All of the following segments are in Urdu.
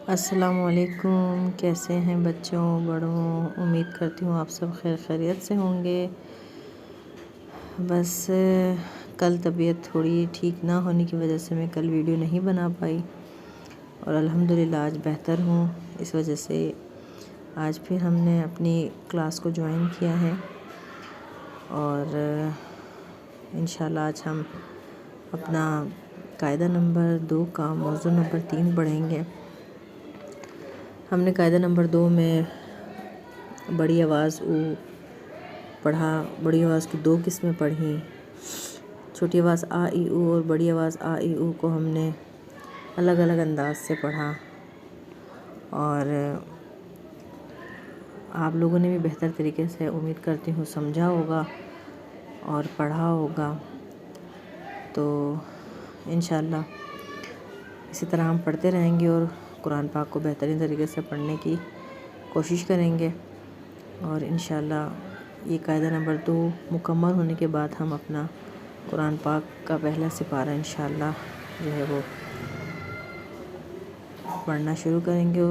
السلام علیکم، کیسے ہیں بچوں بڑوں؟ امید کرتی ہوں آپ سب خیر خیریت سے ہوں گے۔ بس کل طبیعت تھوڑی ٹھیک نہ ہونے کی وجہ سے میں کل ویڈیو نہیں بنا پائی، اور الحمدللہ آج بہتر ہوں۔ اس وجہ سے آج پھر ہم نے اپنی کلاس کو جوائن کیا ہے، اور انشاءاللہ آج ہم اپنا قاعدہ نمبر 2 کا موضوع نمبر 3 پڑھیں گے۔ ہم نے قاعدہ نمبر 2 میں بڑی آواز او پڑھا، بڑی آواز کی 2 قسمیں پڑھیں، چھوٹی آواز آ ای او اور بڑی آواز آ ای او کو ہم نے الگ الگ انداز سے پڑھا، اور آپ لوگوں نے بھی بہتر طریقے سے امید کرتی ہوں سمجھا ہوگا اور پڑھا ہوگا۔ تو انشاءاللہ اسی طرح ہم پڑھتے رہیں گے اور قرآن پاک کو بہترین طریقے سے پڑھنے کی کوشش کریں گے، اور انشاءاللہ یہ قاعدہ نمبر 2 مکمل ہونے کے بعد ہم اپنا قرآن پاک کا پہلا سپارہ انشاءاللہ جو ہے وہ پڑھنا شروع کریں گے۔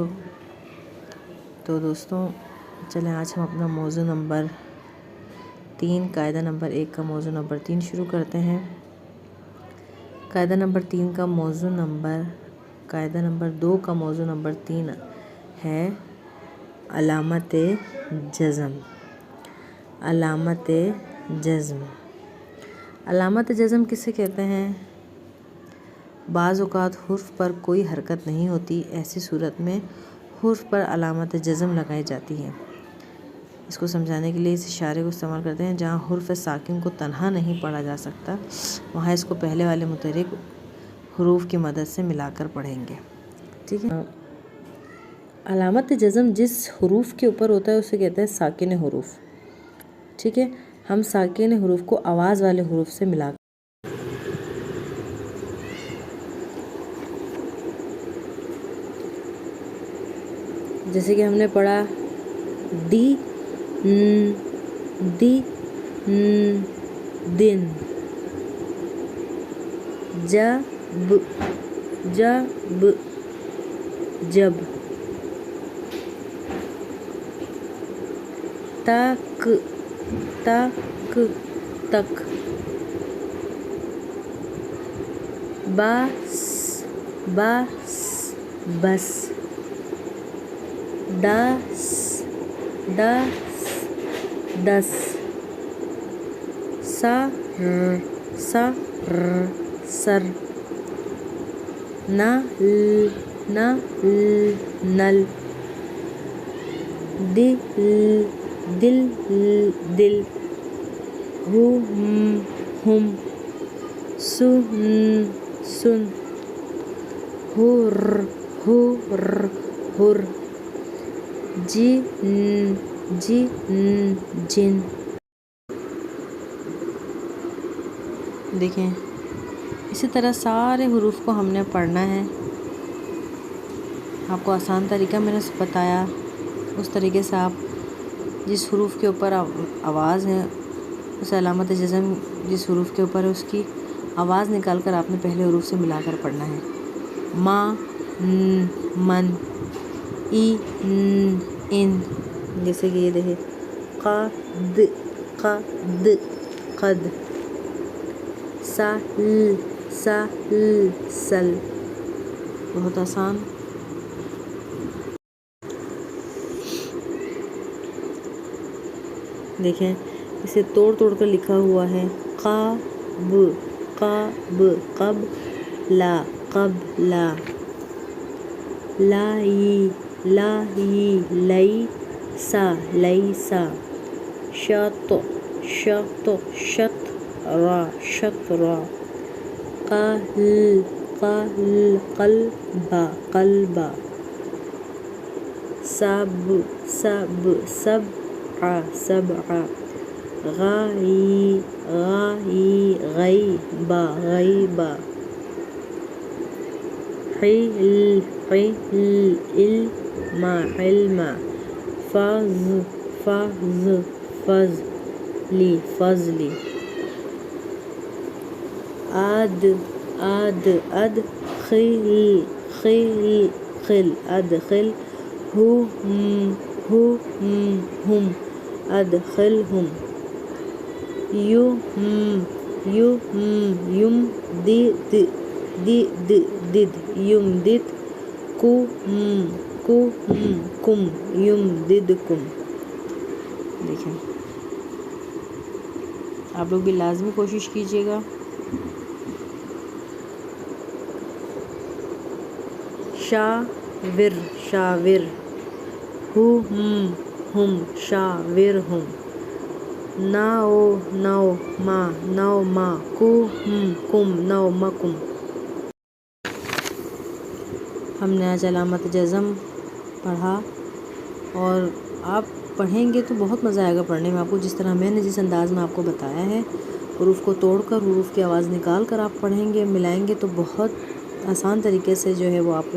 تو دوستوں چلیں آج ہم اپنا موضوع نمبر 3 قاعدہ نمبر 1 کا موضوع نمبر 3 شروع کرتے ہیں۔ قاعدہ نمبر 3 کا موضوع قاعدہ نمبر 2 کا موضوع نمبر 3 ہے علامت جزم۔ علامت جزم، علامت جزم کسے کہتے ہیں؟ بعض اوقات حرف پر کوئی حرکت نہیں ہوتی، ایسی صورت میں حرف پر علامت جزم لگائی جاتی ہے۔ اس کو سمجھانے کے لیے اس اشارے کو استعمال کرتے ہیں، جہاں حرف ساکن کو تنہا نہیں پڑھا جا سکتا وہاں اس کو پہلے والے متحرک حروف کی مدد سے ملا کر پڑھیں گے، ٹھیک ہے؟ علامت جزم جس حروف کے اوپر ہوتا ہے اسے کہتے ہیں ساکن حروف، ٹھیک ہے؟ ہم ساکن حروف کو آواز والے حروف سے ملا کر جیسے کہ ہم نے پڑھا دی دی دن، جب جب جب، تک تک تک، بس بس بس، دس دس دس، سر سر سر، نل نل نل، دل دل دل، ہم ہم، سن سن، ہر ہر ہر، جن جن جن۔ دیکھیں اسی طرح سارے حروف کو ہم نے پڑھنا ہے۔ آپ کو آسان طریقہ میں نے بتایا، اس طریقے سے آپ جس حروف کے اوپر آواز ہے اس علامت جزم جس حروف کے اوپر ہے اس کی آواز نکال کر آپ نے پہلے حروف سے ملا کر پڑھنا ہے۔ ما من، ای ان، جیسے کہ یہ دیکھیں قد قد قد، سل سل سل، بہت آسان۔ دیکھیں اسے توڑ توڑ کر لکھا ہوا ہے، قب قب قب لا قب لا، لائی لائی لئی سا لئی سا، شط شط شط را شط را، قل قل قلبا قلبا، سب سب سبع سبع، غائی غائی غیبا غیبا، حل حل علما علما، فض فض فضلی فضلی، عد عد ادخل خل ادخل ادخل ہم ادخلہم یمددکم یمددکم. دیکھیں آپ لوگ بھی لازمی کوشش کیجیے گا. شاور شاور ہم شاورہم. نوما کم نومکم. ہم نے آج علامت جزم پڑھا اور آپ پڑھیں گے تو بہت مزہ آئے گا پڑھنے میں آپ کو. جس طرح میں نے جس انداز میں آپ کو بتایا ہے حروف کو توڑ کر حروف کی آواز نکال کر آپ پڑھیں گے ملائیں گے تو بہت آسان طریقے سے جو ہے وہ آپ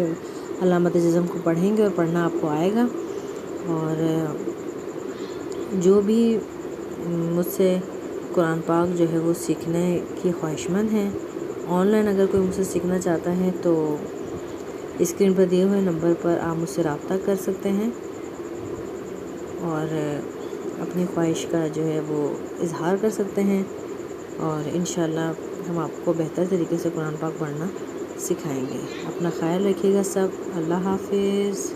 علامت جزم کو پڑھیں گے اور پڑھنا آپ کو آئے گا. اور جو بھی مجھ سے قرآن پاک جو ہے وہ سیکھنے کی خواہش مند ہیں آن لائن اگر کوئی مجھ سے سیکھنا چاہتا ہے تو اسکرین پر دیے ہوئے نمبر پر آپ مجھ سے رابطہ کر سکتے ہیں اور اپنی خواہش کا جو ہے وہ اظہار کر سکتے ہیں اور انشاءاللہ ہم آپ کو بہتر طریقے سے قرآن پاک پڑھنا سکھائیں گے. اپنا خیال رکھیے گا سب. اللہ حافظ.